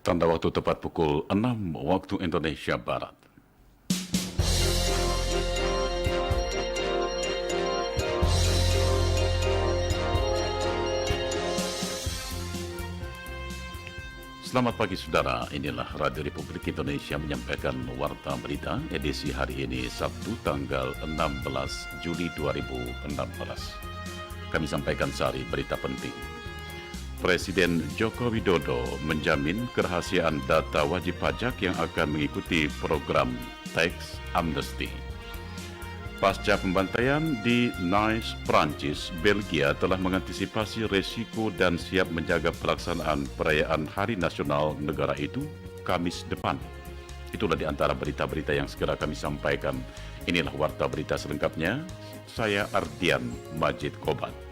Tanda waktu tepat pukul 6 waktu Indonesia Barat. Selamat pagi saudara, inilah Radio Republik Indonesia menyampaikan Warta Berita edisi hari ini Sabtu tanggal 16 Juli 2016. Kami sampaikan sehari berita penting. Presiden Joko Widodo menjamin kerahasiaan data wajib pajak yang akan mengikuti program Tax Amnesty. Pasca pembantaian di Nice, Prancis, Belgia telah mengantisipasi resiko dan siap menjaga pelaksanaan perayaan Hari Nasional negara itu Kamis depan. Itulah di antara berita-berita yang segera kami sampaikan. Inilah Warta Berita selengkapnya. Saya Ardian Majid Kobat.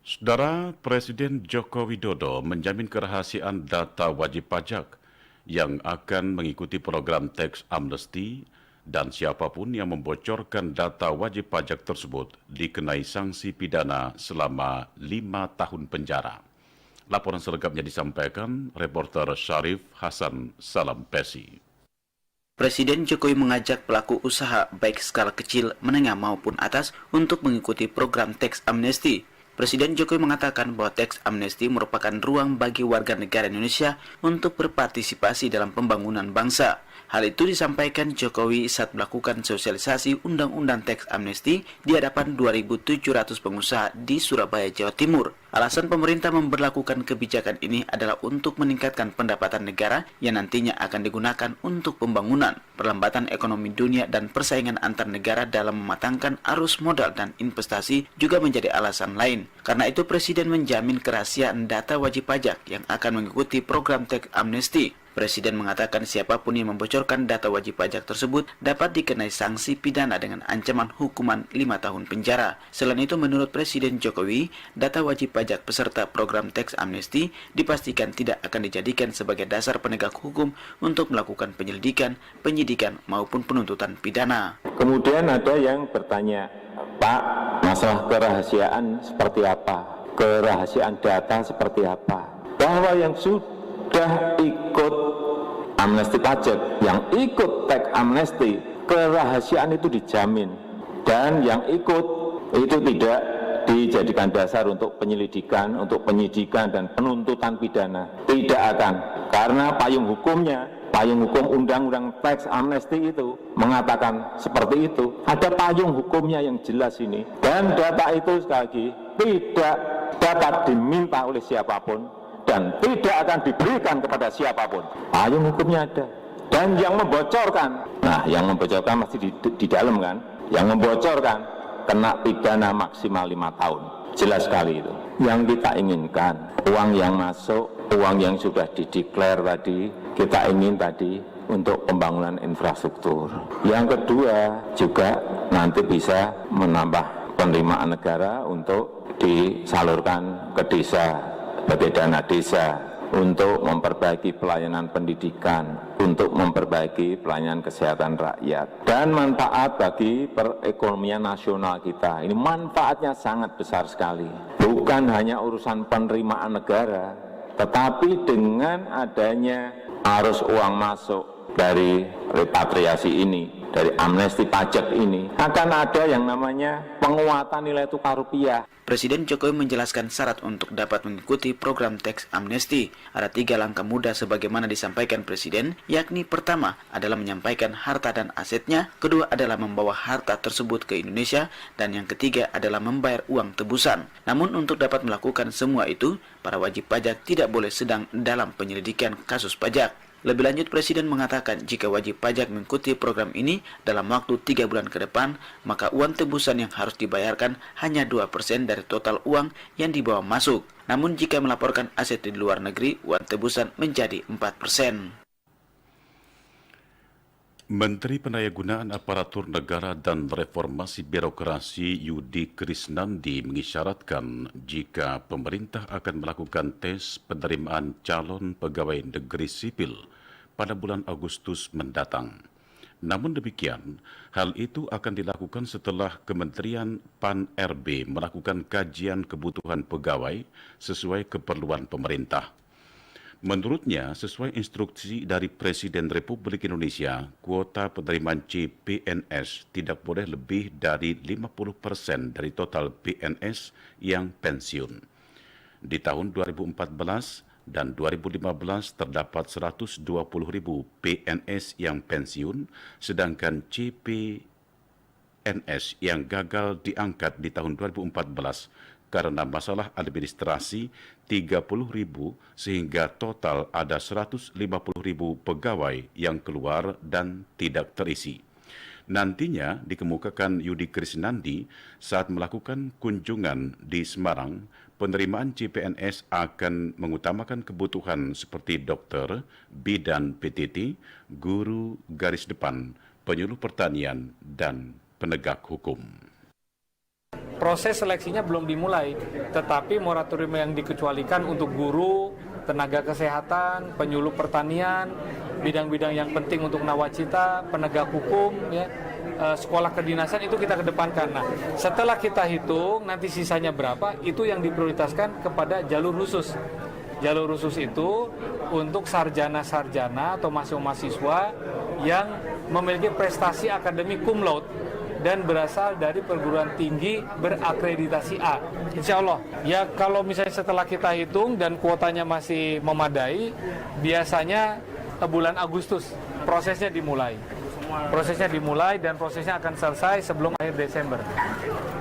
Saudara, Presiden Joko Widodo menjamin kerahasiaan data wajib pajak yang akan mengikuti program Tax Amnesty dan siapapun yang membocorkan data wajib pajak tersebut dikenai sanksi pidana selama 5 tahun penjara. Laporan selengkapnya disampaikan reporter Syarif Hasan Salam Pesi. Presiden Jokowi mengajak pelaku usaha baik skala kecil, menengah maupun atas untuk mengikuti program Tax Amnesty. Presiden Jokowi mengatakan bahwa Tax Amnesty merupakan ruang bagi warga negara Indonesia untuk berpartisipasi dalam pembangunan bangsa. Hal itu disampaikan Jokowi saat melakukan sosialisasi Undang-Undang Tax Amnesty di hadapan 2.700 pengusaha di Surabaya, Jawa Timur. Alasan pemerintah memberlakukan kebijakan ini adalah untuk meningkatkan pendapatan negara yang nantinya akan digunakan untuk pembangunan, perlambatan ekonomi dunia, dan persaingan antar negara dalam mematangkan arus modal dan investasi juga menjadi alasan lain. Karena itu Presiden menjamin kerahasiaan data wajib pajak yang akan mengikuti program Tax Amnesty. Presiden mengatakan siapapun yang membocorkan data wajib pajak tersebut dapat dikenai sanksi pidana dengan ancaman hukuman 5 tahun penjara. Selain itu, menurut Presiden Jokowi, data wajib pajak peserta program Tax Amnesty dipastikan tidak akan dijadikan sebagai dasar penegak hukum untuk melakukan penyelidikan, penyidikan, maupun penuntutan pidana. Kemudian ada yang bertanya, Pak, masalah kerahasiaan seperti apa? Kerahasiaan data seperti apa? Bahwa yang sudah ikut amnesti pajak, yang ikut tax amnesti, kerahasiaan itu dijamin, dan yang ikut itu tidak dijadikan dasar untuk penyelidikan, untuk penyidikan dan penuntutan pidana. Tidak akan, karena payung hukumnya, payung hukum undang-undang tax amnesti itu mengatakan seperti itu. Ada payung hukumnya yang jelas ini, dan data itu sekali lagi tidak dapat diminta oleh siapapun dan tidak akan diberikan kepada siapapun. Payung hukumnya ada. Dan yang membocorkan, nah yang membocorkan masih di dalam kan, yang membocorkan kena pidana maksimal 5 tahun. Jelas sekali itu. Yang kita inginkan, uang yang masuk, uang yang sudah dideklar tadi, kita ingin tadi untuk pembangunan infrastruktur. Yang kedua juga nanti bisa menambah penerimaan negara untuk disalurkan ke desa, sebagai dana desa, untuk memperbaiki pelayanan pendidikan, untuk memperbaiki pelayanan kesehatan rakyat, dan manfaat bagi perekonomian nasional kita. Ini manfaatnya sangat besar sekali. Bukan hanya urusan penerimaan negara, tetapi dengan adanya arus uang masuk dari repatriasi ini, dari amnesti pajak ini, akan ada yang namanya penguatan nilai tukar rupiah. Presiden Jokowi menjelaskan syarat untuk dapat mengikuti program Tax Amnesty. Ada 3 langkah mudah sebagaimana disampaikan Presiden, yakni pertama adalah menyampaikan harta dan asetnya, kedua adalah membawa harta tersebut ke Indonesia, dan yang ketiga adalah membayar uang tebusan. Namun untuk dapat melakukan semua itu, para wajib pajak tidak boleh sedang dalam penyelidikan kasus pajak. Lebih lanjut, Presiden mengatakan jika wajib pajak mengikuti program ini dalam waktu 3 bulan ke depan, maka uang tebusan yang harus dibayarkan hanya 2% dari total uang yang dibawa masuk. Namun jika melaporkan aset di luar negeri, uang tebusan menjadi 4%. Menteri Pendayagunaan Aparatur Negara dan Reformasi Birokrasi Yudi Krisnandi mengisyaratkan jika pemerintah akan melakukan tes penerimaan calon pegawai negeri sipil pada bulan Agustus mendatang. Namun demikian, hal itu akan dilakukan setelah Kementerian PAN-RB melakukan kajian kebutuhan pegawai sesuai keperluan pemerintah. Menurutnya, sesuai instruksi dari Presiden Republik Indonesia, kuota penerimaan CPNS tidak boleh lebih dari 50% dari total PNS yang pensiun. Di tahun 2014 dan 2015 terdapat 120.000 PNS yang pensiun, sedangkan CPNS yang gagal diangkat di tahun 2014 karena masalah administrasi 30.000 sehingga total ada 150.000 pegawai yang keluar dan tidak terisi. Nantinya dikemukakan Yudi Krisnandi saat melakukan kunjungan di Semarang, penerimaan CPNS akan mengutamakan kebutuhan seperti dokter, bidan PTT, guru garis depan, penyuluh pertanian, dan penegak hukum. Proses seleksinya belum dimulai, tetapi moratorium yang dikecualikan untuk guru, tenaga kesehatan, penyuluh pertanian, bidang-bidang yang penting untuk nawacita, penegak hukum, ya, sekolah kedinasan itu kita kedepankan. Nah, setelah kita hitung nanti sisanya berapa, itu yang diprioritaskan kepada jalur khusus. Jalur khusus itu untuk sarjana-sarjana atau mahasiswa yang memiliki prestasi akademik cum laude dan berasal dari perguruan tinggi berakreditasi A. Insya Allah, ya kalau misalnya setelah kita hitung dan kuotanya masih memadai, biasanya bulan Agustus prosesnya dimulai. Prosesnya dimulai dan prosesnya akan selesai sebelum akhir Desember.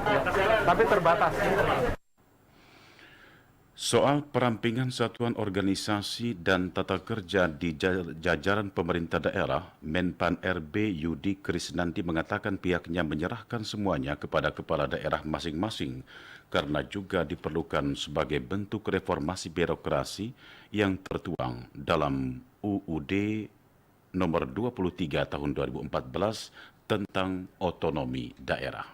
Ya, tapi terbatas. Soal perampingan satuan organisasi dan tata kerja di jajaran pemerintah daerah, Menpan RB Yudi Krisnandi mengatakan pihaknya menyerahkan semuanya kepada kepala daerah masing-masing karena juga diperlukan sebagai bentuk reformasi birokrasi yang tertuang dalam UUD nomor 23 tahun 2014 tentang otonomi daerah.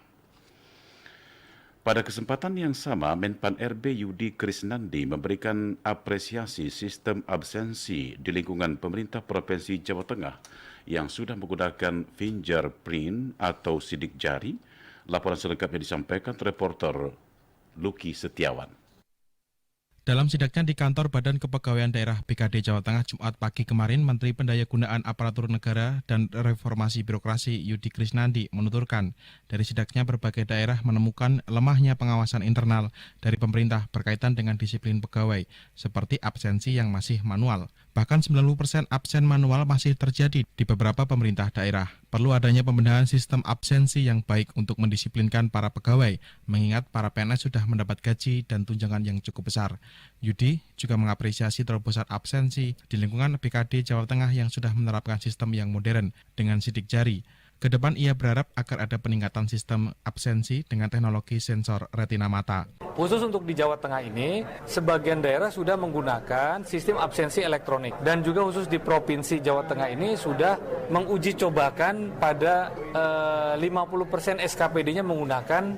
Pada kesempatan yang sama, Menpan RB Yudi Krisnandi memberikan apresiasi sistem absensi di lingkungan pemerintah Provinsi Jawa Tengah yang sudah menggunakan fingerprint atau sidik jari. Laporan selengkapnya disampaikan reporter Luki Setiawan. Dalam sidaknya di kantor Badan Kepegawaian Daerah BKD Jawa Tengah Jumat pagi kemarin, Menteri Pendayagunaan Aparatur Negara dan Reformasi Birokrasi Yudi Krisnandi menuturkan, dari sidaknya berbagai daerah menemukan lemahnya pengawasan internal dari pemerintah berkaitan dengan disiplin pegawai, seperti absensi yang masih manual. Bahkan 90% absen manual masih terjadi di beberapa pemerintah daerah. Perlu adanya pembenahan sistem absensi yang baik untuk mendisiplinkan para pegawai, mengingat para PNS sudah mendapat gaji dan tunjangan yang cukup besar. Yudi juga mengapresiasi terobosan absensi di lingkungan BKD Jawa Tengah yang sudah menerapkan sistem yang modern dengan sidik jari. Kedepan ia berharap agar ada peningkatan sistem absensi dengan teknologi sensor retina mata. Khusus untuk di Jawa Tengah ini, sebagian daerah sudah menggunakan sistem absensi elektronik. Dan juga khusus di Provinsi Jawa Tengah ini sudah menguji cobakan pada 50% SKPD-nya menggunakan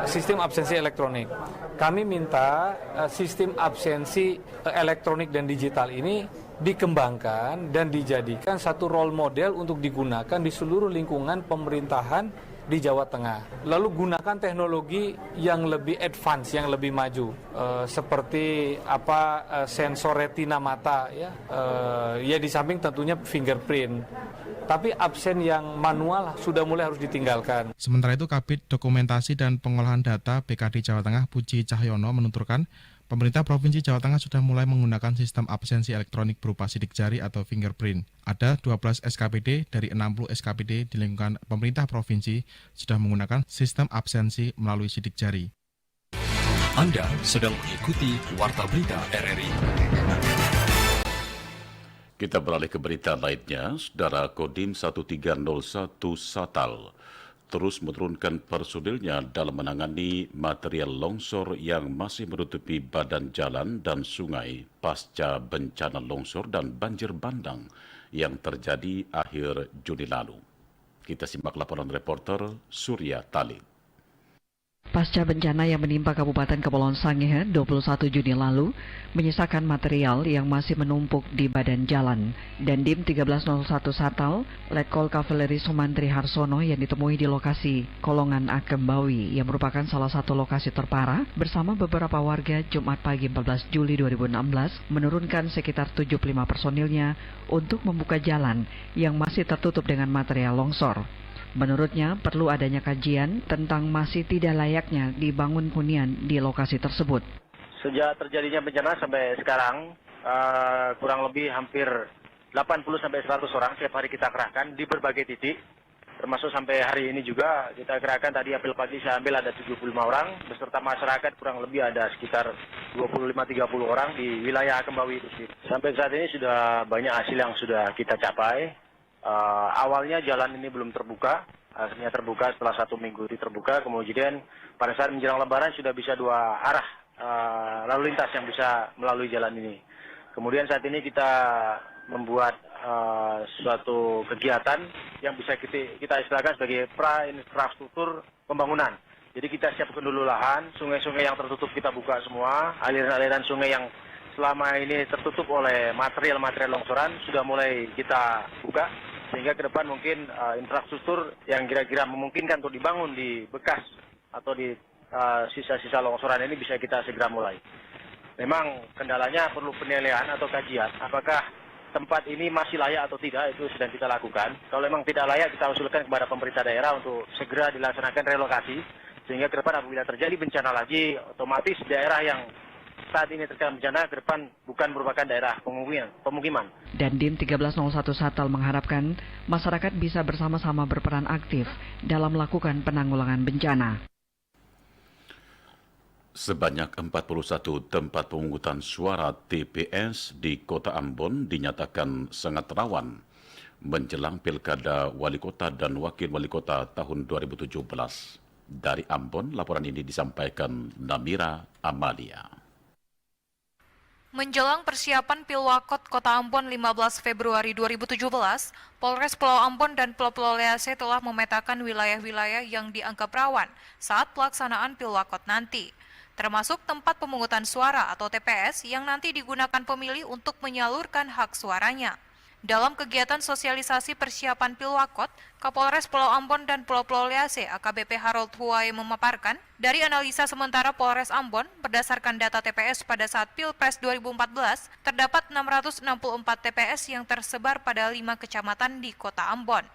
sistem absensi elektronik. Kami minta sistem absensi elektronik dan digital ini dikembangkan dan dijadikan satu role model untuk digunakan di seluruh lingkungan pemerintahan di Jawa Tengah. Lalu gunakan teknologi yang lebih advance, yang lebih maju, seperti sensor retina mata, ya di samping tentunya fingerprint. Tapi absen yang manual sudah mulai harus ditinggalkan. Sementara itu, Kabid Dokumentasi dan Pengolahan Data BKD Jawa Tengah Puji Cahyono menuturkan, pemerintah Provinsi Jawa Tengah sudah mulai menggunakan sistem absensi elektronik berupa sidik jari atau fingerprint. Ada 12 SKPD dari 60 SKPD di lingkungan pemerintah provinsi sudah menggunakan sistem absensi melalui sidik jari. Anda sedang mengikuti Warta Berita RRI. Kita beralih ke berita lainnya. Saudara Kodim 1301 Satal terus menurunkan personilnya dalam menangani material longsor yang masih menutupi badan jalan dan sungai pasca bencana longsor dan banjir bandang yang terjadi akhir Juni lalu. Kita simak laporan reporter Surya Talib. Pasca bencana yang menimpa Kabupaten Kepulauan Sangihe 21 Juni lalu, menyisakan material yang masih menumpuk di badan jalan. Dandim 1301 Satal, Letkol Kavaleri Sumantri Harsono yang ditemui di lokasi Kolongan Akembawi yang merupakan salah satu lokasi terparah, bersama beberapa warga Jumat pagi 14 Juli 2016 menurunkan sekitar 75 personilnya untuk membuka jalan yang masih tertutup dengan material longsor. Menurutnya, perlu adanya kajian tentang masih tidak layaknya dibangun hunian di lokasi tersebut. Sejak terjadinya bencana sampai sekarang, kurang lebih hampir 80-100 orang setiap hari kita kerahkan di berbagai titik. Termasuk sampai hari ini juga kita kerahkan, tadi apel pagi saya ambil ada 75 orang, beserta masyarakat kurang lebih ada sekitar 25-30 orang di wilayah Akembawi itu. Sampai saat ini sudah banyak hasil yang sudah kita capai. Awalnya jalan ini belum terbuka, akhirnya terbuka setelah 1 minggu terbuka, kemudian pada saat menjelang lebaran sudah bisa 2 arah lalu lintas yang bisa melalui jalan ini. Kemudian saat ini kita membuat suatu kegiatan yang bisa kita istilahkan sebagai pra-infrastruktur pembangunan. Jadi kita siapkan dulu lahan, sungai-sungai yang tertutup kita buka semua, aliran-aliran sungai yang selama ini tertutup oleh material-material longsoran sudah mulai kita buka. Sehingga ke depan mungkin infrastruktur yang kira-kira memungkinkan untuk dibangun di bekas atau di sisa-sisa longsoran ini bisa kita segera mulai. Memang kendalanya perlu penilaian atau kajian, apakah tempat ini masih layak atau tidak, itu sedang kita lakukan. Kalau memang tidak layak, kita usulkan kepada pemerintah daerah untuk segera dilaksanakan relokasi, sehingga ke depan apabila terjadi bencana lagi, otomatis daerah yang saat ini terkena bencana ke depan bukan merupakan daerah pemukiman. Dandim 1301 Satal mengharapkan masyarakat bisa bersama-sama berperan aktif dalam melakukan penanggulangan bencana. Sebanyak 41 tempat pemungutan suara TPS di Kota Ambon dinyatakan sangat rawan menjelang Pilkada Wali Kota dan Wakil Wali Kota tahun 2017. Dari Ambon, laporan ini disampaikan Namira Amalia. Menjelang persiapan Pilwakot Kota Ambon 15 Februari 2017, Polres Pulau Ambon dan Pulau Lease telah memetakan wilayah-wilayah yang dianggap rawan saat pelaksanaan Pilwakot nanti, termasuk tempat pemungutan suara atau TPS yang nanti digunakan pemilih untuk menyalurkan hak suaranya. Dalam kegiatan sosialisasi persiapan Pilwakot, Kapolres Pulau Ambon dan Pulau Lease AKBP Harold Huwae memaparkan, dari analisa sementara Polres Ambon, berdasarkan data TPS pada saat Pilpres 2014, terdapat 664 TPS yang tersebar pada 5 kecamatan di Kota Ambon.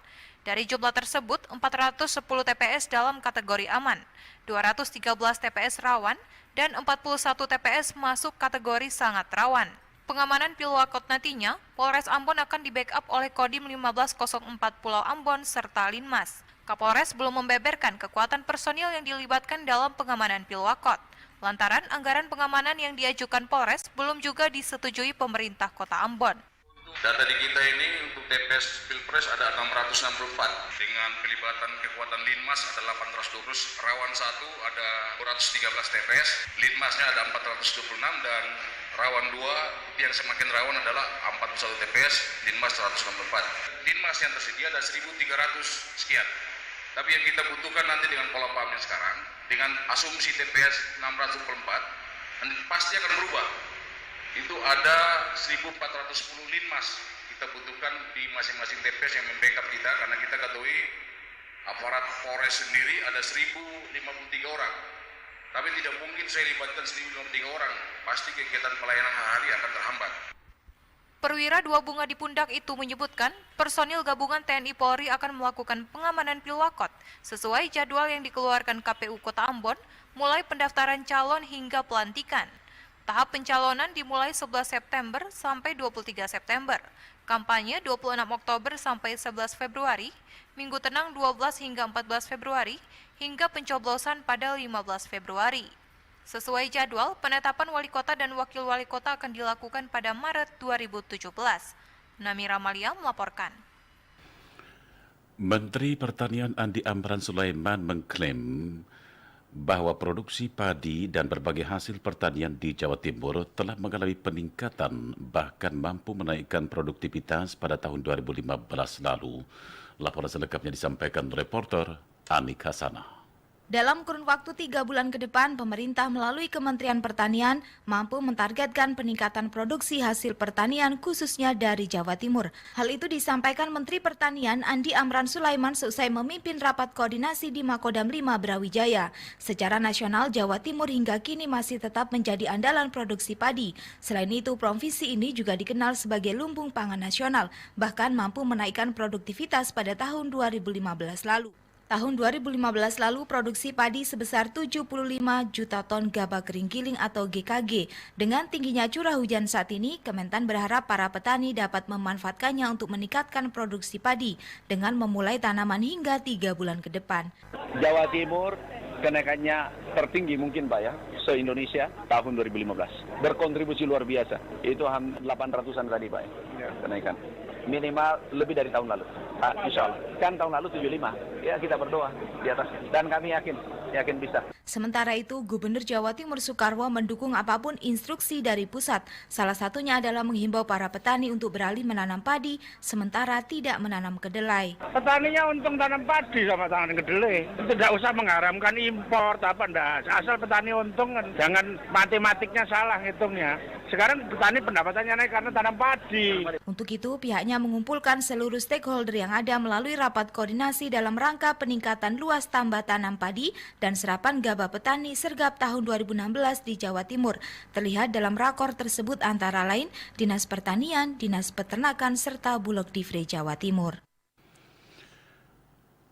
Dari jumlah tersebut, 410 TPS dalam kategori aman, 213 TPS rawan, dan 41 TPS masuk kategori sangat rawan. Pengamanan Pilwakot nantinya, Polres Ambon akan di-backup oleh Kodim 1504 Pulau Ambon serta Linmas. Kapolres belum membeberkan kekuatan personil yang dilibatkan dalam pengamanan Pilwakot, lantaran anggaran pengamanan yang diajukan Polres belum juga disetujui pemerintah Kota Ambon. Data di kita ini untuk TPS Pilpres ada 664 dengan pelibatan kekuatan Linmas ada 812, rawan 1 ada 213 TPS, Linmasnya ada 426 dan rawan 2 yang semakin rawan adalah 41 TPS, Linmas 164. Linmas yang tersedia ada 1.300 sekian. Tapi yang kita butuhkan nanti dengan pola pahamnya sekarang, dengan asumsi TPS 604, nanti pasti akan berubah. Itu ada 1.410 Linmas kita butuhkan di masing-masing TPS yang membackup kita, karena kita ketahui aparat Polres sendiri ada 1.053 orang. Tapi tidak mungkin saya libatkan 1.053 orang, pasti kegiatan pelayanan hari akan terhambat. Perwira 2 Bunga di Pundak itu menyebutkan, personil gabungan TNI Polri akan melakukan pengamanan Pilwakot sesuai jadwal yang dikeluarkan KPU Kota Ambon, mulai pendaftaran calon hingga pelantikan. Tahap pencalonan dimulai 11 September sampai 23 September, kampanye 26 Oktober sampai 11 Februari, Minggu Tenang 12 hingga 14 Februari, hingga pencoblosan pada 15 Februari. Sesuai jadwal, penetapan wali kota dan wakil wali kota akan dilakukan pada Maret 2017. Namira Amalia melaporkan. Menteri Pertanian Andi Amran Sulaiman mengklaim bahwa produksi padi dan berbagai hasil pertanian di Jawa Timur telah mengalami peningkatan, bahkan mampu menaikkan produktivitas pada tahun 2015 lalu. Laporan selengkapnya disampaikan reporter Anik Hasanah. Dalam kurun waktu 3 bulan ke depan, pemerintah melalui Kementerian Pertanian mampu mentargetkan peningkatan produksi hasil pertanian khususnya dari Jawa Timur. Hal itu disampaikan Menteri Pertanian Andi Amran Sulaiman seusai memimpin rapat koordinasi di Makodam 5 Brawijaya. Secara nasional, Jawa Timur hingga kini masih tetap menjadi andalan produksi padi. Selain itu, provinsi ini juga dikenal sebagai lumbung pangan nasional, bahkan mampu menaikkan produktivitas pada tahun 2015 lalu. Tahun 2015 lalu, produksi padi sebesar 75 juta ton gabah kering giling atau GKG. Dengan tingginya curah hujan saat ini, Kementan berharap para petani dapat memanfaatkannya untuk meningkatkan produksi padi dengan memulai tanaman hingga 3 bulan ke depan. Jawa Timur kenaikannya tertinggi mungkin Pak ya, se-Indonesia tahun 2015. Berkontribusi luar biasa. Itu 800-an tadi Pak ya, kenaikan. Minimal lebih dari tahun lalu. Insya Allah. Kan tahun lalu 75. Ya kita berdoa di atas. Dan kami yakin bisa. Sementara itu, Gubernur Jawa Timur Soekarwo mendukung apapun instruksi dari pusat. Salah satunya adalah menghimbau para petani untuk beralih menanam padi, sementara tidak menanam kedelai. Petaninya untung tanam padi sama tanam kedelai. Tidak usah mengharamkan impor, apa enggak. Asal petani untung, jangan matematiknya salah hitungnya. Sekarang petani pendapatannya naik karena tanam padi. Untuk itu, pihaknya mengumpulkan seluruh stakeholder yang ada melalui rapat koordinasi dalam rangka peningkatan luas tambah tanam padi dan serapan gabah petani sergap tahun 2016 di Jawa Timur. Terlihat dalam rakor tersebut antara lain Dinas Pertanian, Dinas Peternakan, serta Bulog Divre Jawa Timur.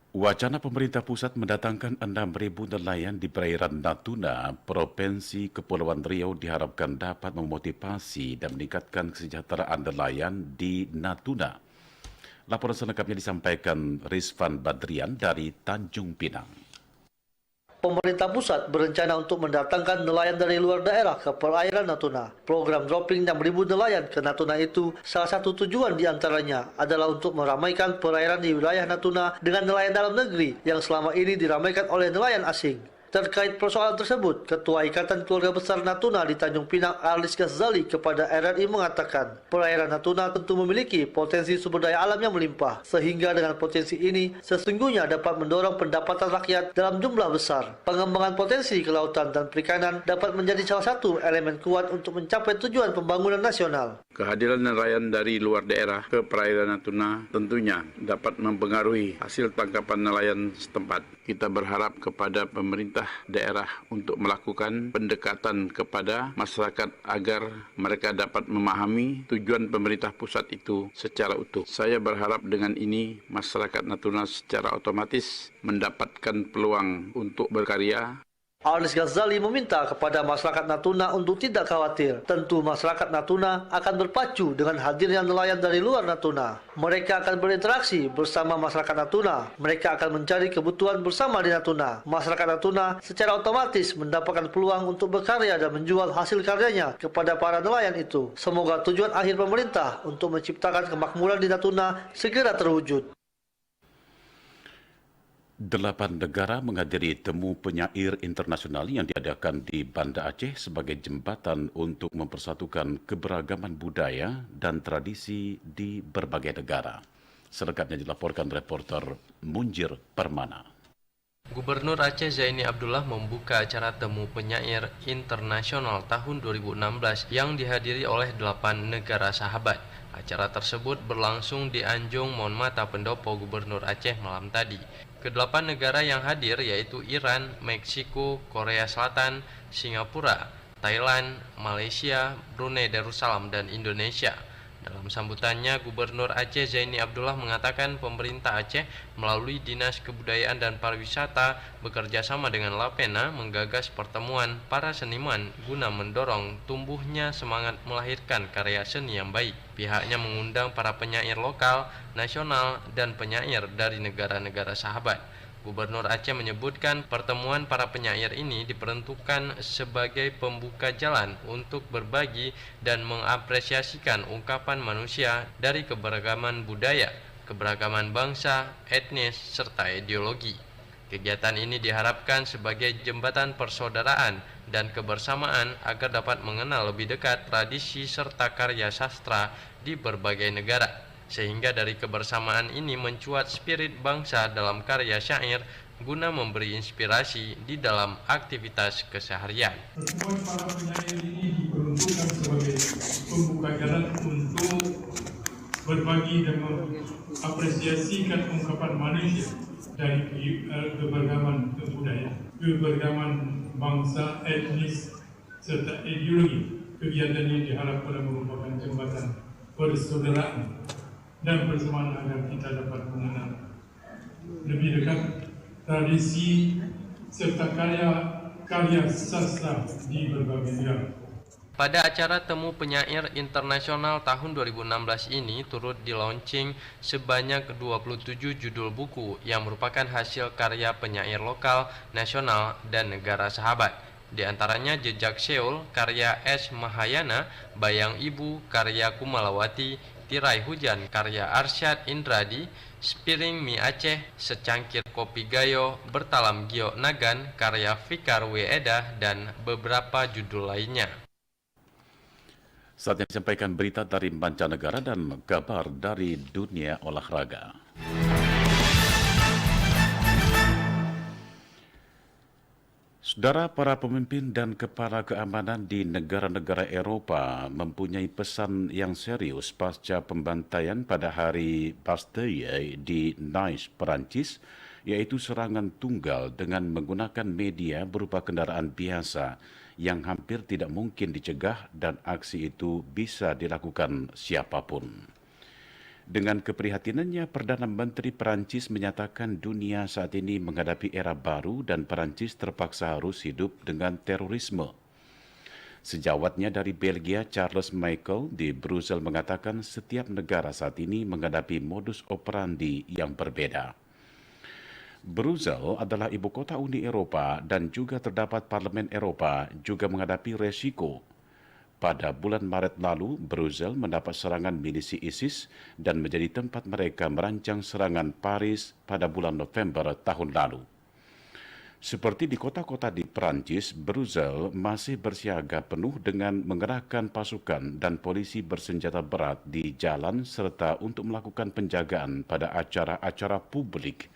Wacana pemerintah pusat mendatangkan 6.000 nelayan di perairan Natuna, Provinsi Kepulauan Riau diharapkan dapat memotivasi dan meningkatkan kesejahteraan nelayan di Natuna. Laporan selengkapnya disampaikan Rizvan Badrian dari Tanjung Pinang. Pemerintah pusat berencana untuk mendatangkan nelayan dari luar daerah ke perairan Natuna. Program dropping 6.000 nelayan ke Natuna itu salah satu tujuan diantaranya adalah untuk meramaikan perairan di wilayah Natuna dengan nelayan dalam negeri yang selama ini diramaikan oleh nelayan asing. Terkait persoalan tersebut, Ketua Ikatan Keluarga Besar Natuna di Tanjung Pinang, Arlis Ghazali, kepada RRI mengatakan, perairan Natuna tentu memiliki potensi sumber daya alam yang melimpah, sehingga dengan potensi ini sesungguhnya dapat mendorong pendapatan rakyat dalam jumlah besar. Pengembangan potensi kelautan dan perikanan dapat menjadi salah satu elemen kuat untuk mencapai tujuan pembangunan nasional. Kehadiran nelayan dari luar daerah ke perairan Natuna tentunya dapat mempengaruhi hasil tangkapan nelayan setempat. Kita berharap kepada pemerintah daerah untuk melakukan pendekatan kepada masyarakat agar mereka dapat memahami tujuan pemerintah pusat itu secara utuh. Saya berharap dengan ini masyarakat Natuna secara otomatis mendapatkan peluang untuk berkarya. Arlis Ghazali meminta kepada masyarakat Natuna untuk tidak khawatir. Tentu masyarakat Natuna akan berpacu dengan hadirnya nelayan dari luar Natuna. Mereka akan berinteraksi bersama masyarakat Natuna. Mereka akan mencari kebutuhan bersama di Natuna. Masyarakat Natuna secara otomatis mendapatkan peluang untuk berkarya dan menjual hasil karyanya kepada para nelayan itu. Semoga tujuan akhir pemerintah untuk menciptakan kemakmuran di Natuna segera terwujud. 8 negara menghadiri temu penyair internasional yang diadakan di Banda Aceh sebagai jembatan untuk mempersatukan keberagaman budaya dan tradisi di berbagai negara. Selengkapnya dilaporkan reporter Munjir Permana. Gubernur Aceh Zaini Abdullah membuka acara temu penyair internasional tahun 2016 yang dihadiri oleh 8 negara sahabat. Acara tersebut berlangsung di Anjung Monmata Pendopo Gubernur Aceh malam tadi. Kedelapan negara yang hadir yaitu Iran, Meksiko, Korea Selatan, Singapura, Thailand, Malaysia, Brunei Darussalam, dan Indonesia. Dalam sambutannya, Gubernur Aceh Zaini Abdullah mengatakan pemerintah Aceh melalui Dinas Kebudayaan dan Pariwisata bekerja sama dengan Lapena menggagas pertemuan para seniman guna mendorong tumbuhnya semangat melahirkan karya seni yang baik. Pihaknya mengundang para penyair lokal, nasional, dan penyair dari negara-negara sahabat. Gubernur Aceh menyebutkan pertemuan para penyair ini diperuntukkan sebagai pembuka jalan untuk berbagi dan mengapresiasikan ungkapan manusia dari keberagaman budaya, keberagaman bangsa, etnis, serta ideologi. Kegiatan ini diharapkan sebagai jembatan persaudaraan dan kebersamaan agar dapat mengenal lebih dekat tradisi serta karya sastra di berbagai negara. Sehingga dari kebersamaan ini mencuat spirit bangsa dalam karya syair, guna memberi inspirasi di dalam aktivitas keseharian. Pertemuan para penyair ini diperuntukkan sebagai pembuka jalan untuk berbagi dan mengapresiasikan ungkapan manusia dari keberagaman budaya, keberagaman bangsa, etnis, serta ideologi. Kegiatan ini diharapkan merupakan jembatan persaudaraan dan persamaan agar kita dapat mengenal lebih dekat tradisi serta karya sastra di berbagai negara. Pada acara Temu Penyair Internasional tahun 2016 ini turut di-launching sebanyak 27 judul buku yang merupakan hasil karya penyair lokal, nasional, dan negara sahabat. Di antaranya Jejak Seoul, karya S. Mahayana, Bayang Ibu, karya Kumalawati, Tirai Hujan, karya Arsyad Indradi, Spiring Mie Aceh, Secangkir Kopi Gayo, Bertalam Gio Nagan, karya Fikar W. Edah, dan beberapa judul lainnya. Saatnya disampaikan berita dari mancanegara dan kabar dari dunia olahraga. Saudara, para pemimpin dan kepala keamanan di negara-negara Eropa mempunyai pesan yang serius pasca pembantaian pada hari Bastille di Nice, Perancis, yaitu serangan tunggal dengan menggunakan media berupa kendaraan biasa yang hampir tidak mungkin dicegah dan aksi itu bisa dilakukan siapapun. Dengan keprihatinannya, Perdana Menteri Perancis menyatakan dunia saat ini menghadapi era baru dan Perancis terpaksa harus hidup dengan terorisme. Sejawatnya dari Belgia, Charles Michel di Brussels mengatakan setiap negara saat ini menghadapi modus operandi yang berbeda. Brussels adalah ibu kota Uni Eropa dan juga terdapat Parlemen Eropa juga menghadapi resiko. Pada bulan Maret lalu, Brussels mendapat serangan milisi ISIS dan menjadi tempat mereka merancang serangan Paris pada bulan November tahun lalu. Seperti di kota-kota di Perancis, Brussels masih bersiaga penuh dengan mengerahkan pasukan dan polisi bersenjata berat di jalan serta untuk melakukan penjagaan pada acara-acara publik.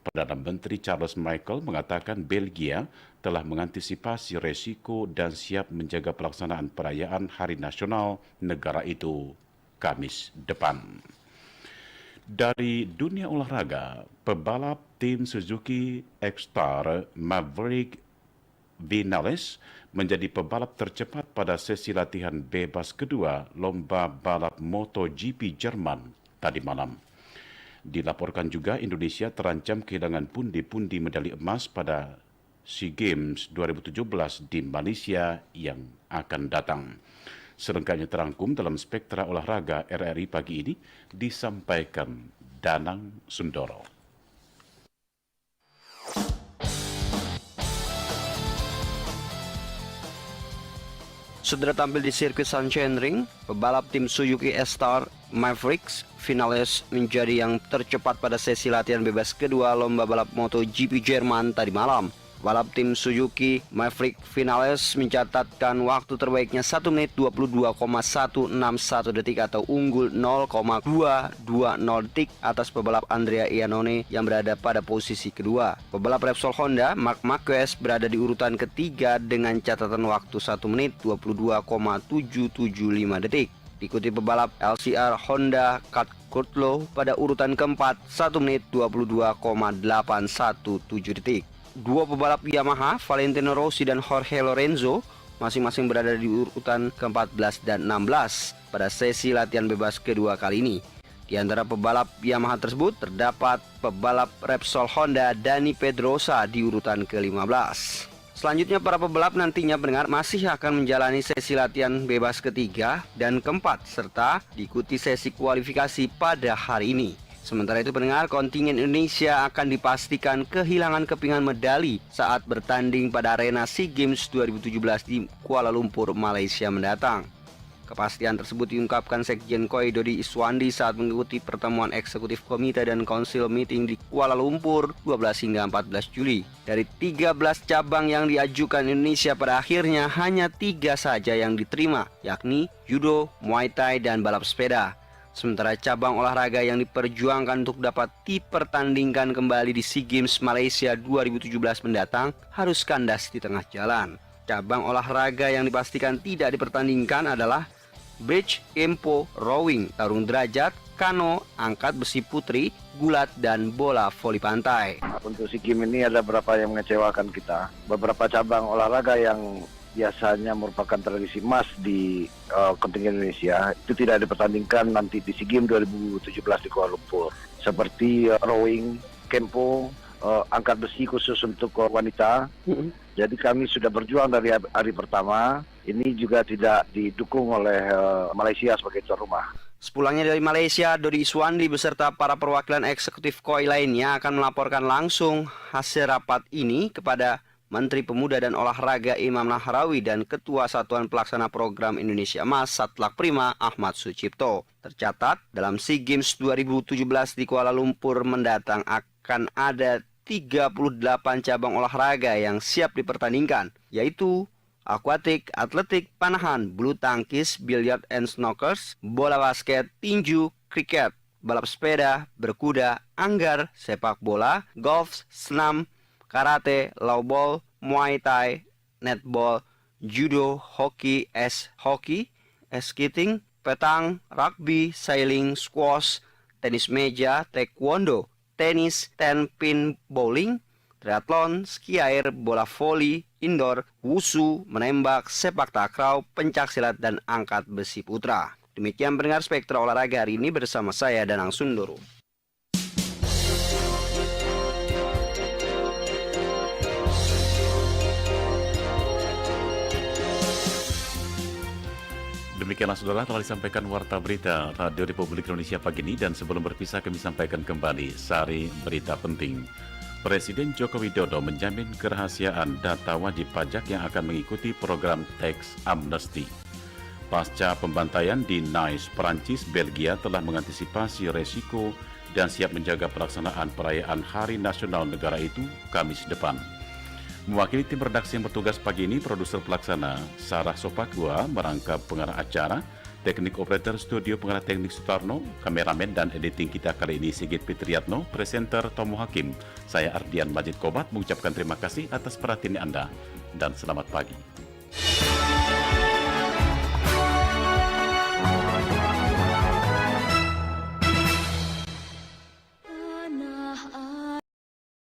Perdana Menteri Charles Michel mengatakan Belgia telah mengantisipasi resiko dan siap menjaga pelaksanaan perayaan Hari Nasional negara itu Kamis depan. Dari dunia olahraga, pebalap tim Suzuki X-Star Maverick Vinales menjadi pebalap tercepat pada sesi latihan bebas kedua lomba balap MotoGP Jerman tadi malam. Dilaporkan juga Indonesia terancam kehilangan pundi-pundi medali emas pada SEA Games 2017 di Malaysia yang akan datang. Selengkapnya terangkum dalam Spektra Olahraga RRI pagi ini disampaikan Danang Sundoro. Sudah tampil di sirkuit Sachsenring, pebalap tim Suzuki X-Star Maverick Vinales menjadi yang tercepat pada sesi latihan bebas kedua lomba balap MotoGP Jerman tadi malam. Balap tim Suzuki Maverick Vinales mencatatkan waktu terbaiknya 1 menit 22,161 detik atau unggul 0,220 detik atas pebalap Andrea Iannone yang berada pada posisi kedua. Pebalap Repsol Honda Marc Marquez berada di urutan ketiga dengan catatan waktu 1 menit 22,775 detik. Diikuti pebalap LCR Honda Kat Kurtlow pada urutan keempat 1 menit 22,817 detik. Dua pebalap Yamaha, Valentino Rossi dan Jorge Lorenzo, masing-masing berada di urutan ke-14 dan 16 pada sesi latihan bebas kedua kali ini. Di antara pebalap Yamaha tersebut terdapat pebalap Repsol Honda Dani Pedrosa di urutan ke-15. Selanjutnya para pebalap nantinya pendengar masih akan menjalani sesi latihan bebas ketiga dan keempat serta diikuti sesi kualifikasi pada hari ini. Sementara itu pendengar, kontingen Indonesia akan dipastikan kehilangan kepingan medali saat bertanding pada arena SEA Games 2017 di Kuala Lumpur, Malaysia mendatang. Kepastian tersebut diungkapkan Sekjen KOI Dodi Iswandi saat mengikuti pertemuan eksekutif komite dan council meeting di Kuala Lumpur 12 hingga 14 Juli. Dari 13 cabang yang diajukan Indonesia pada akhirnya hanya 3 saja yang diterima, yakni judo, muay thai, dan balap sepeda. Sementara cabang olahraga yang diperjuangkan untuk dapat dipertandingkan kembali di SEA Games Malaysia 2017 mendatang harus kandas di tengah jalan. Cabang olahraga yang dipastikan tidak dipertandingkan adalah bridge, kempo, rowing, tarung derajat, kano, angkat besi putri, gulat, dan bola voli pantai. Untuk SEA Games ini ada beberapa yang mengecewakan kita. Beberapa cabang olahraga yang biasanya merupakan tradisi emas di kontingen Indonesia itu tidak dipertandingkan nanti di SEA Games 2017 di Kuala Lumpur. Seperti rowing, kempo, angkat besi khusus untuk wanita. Jadi kami sudah berjuang dari hari pertama. Ini juga tidak didukung oleh Malaysia sebagai tuan rumah. Sepulangnya dari Malaysia, Dodi Iswandi beserta para perwakilan eksekutif KOI lainnya akan melaporkan langsung hasil rapat ini kepada Menteri Pemuda dan Olahraga Imam Nahrawi dan Ketua Satuan Pelaksana Program Indonesia Emas Satlak Prima Ahmad Sucipto. Tercatat, dalam SEA Games 2017 di Kuala Lumpur mendatang akan ada 38 cabang olahraga yang siap dipertandingkan, yaitu akuatik, atletik, panahan, bulu tangkis, biliar and snookers, bola basket, tinju, kriket, balap sepeda, berkuda, anggar, sepak bola, golf, senam, karate, lawball, muay thai, netball, judo, hoki, hoki, skating, petang, rugby, sailing, squash, tenis meja, taekwondo, tenis, 10-pin bowling, triathlon, ski air, bola voli, indoor, wushu, menembak, sepak takraw, pencaksilat, dan angkat besi putra. Demikian pendengar Spektra Olahraga hari ini bersama saya Danang Sundoro. Demikianlah saudara telah disampaikan Warta Berita Radio Republik Indonesia pagi ini, dan sebelum berpisah kami sampaikan kembali sari berita penting. Presiden Joko Widodo menjamin kerahasiaan data wajib pajak yang akan mengikuti program tax amnesty. Pasca pembantaian di Nice, Perancis, Belgia telah mengantisipasi resiko dan siap menjaga pelaksanaan perayaan Hari Nasional Negara itu Kamis depan. Mewakili tim redaksi yang bertugas pagi ini, produser pelaksana Sarah Sopakua, merangkap pengarah acara, teknik operator studio pengarah teknik Sutarno, kameramen dan editing kita kali ini Sigit Fitriatno, presenter Tomo Hakim. Saya Ardian Majid Kobat mengucapkan terima kasih atas perhatian Anda dan selamat pagi.